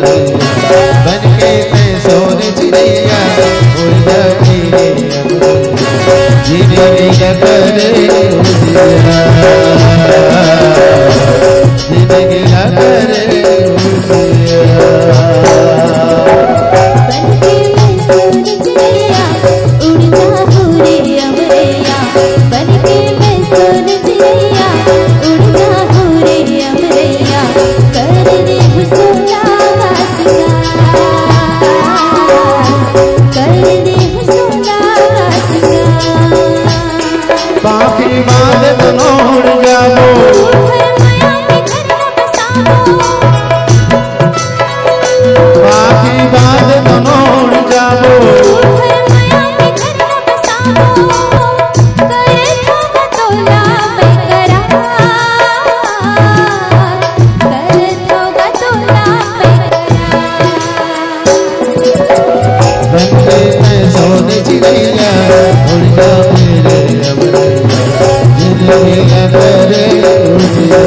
बन के मैं सोने चिड़िया उड़ जाती रे जिंदगी न करे उजिया जिंदगी न करे उजिया बाकी बात नोड़ जाबो बाकी बात नोड़ जाबो बंदे मैं सोने चिड़िया उड़ जा मेरे अमरे जिंदगी न करे उजिया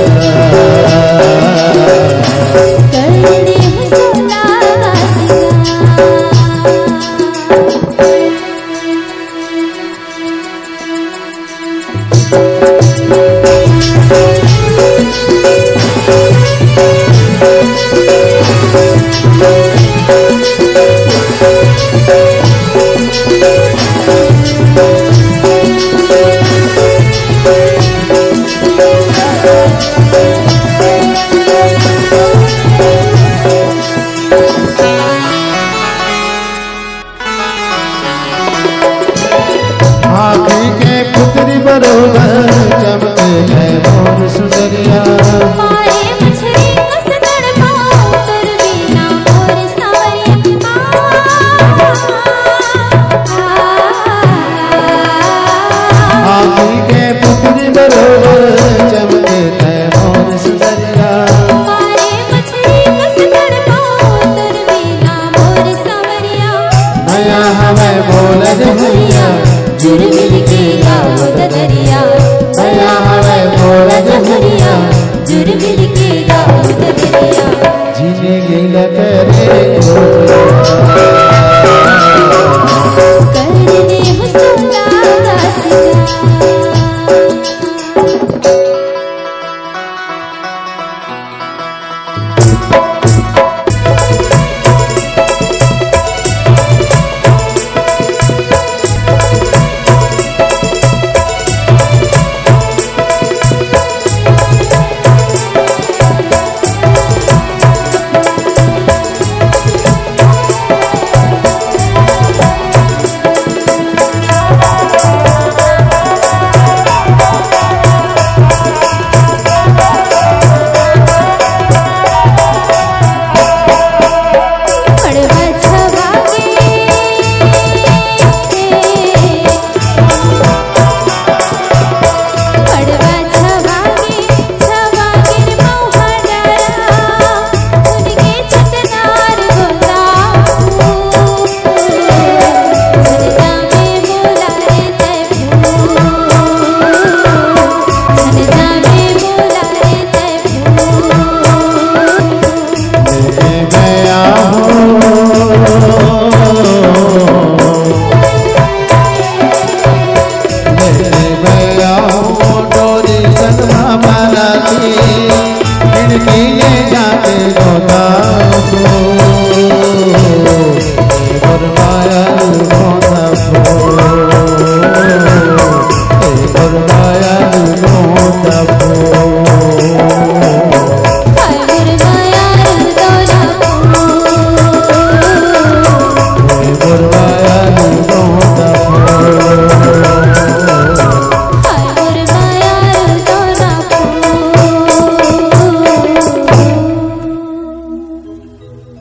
आँखी के पुत्री बरोबर चमके है मोर सुंदरिया आँखी के पुत्री बरोबर चमके है मोर सुंदरिया नया हमें बोल जहरिया जुर्मिल के गाँव दरिया नया हमें बोल जहरिया जुर्मिल के गाँव दरिया जिंदगी न करे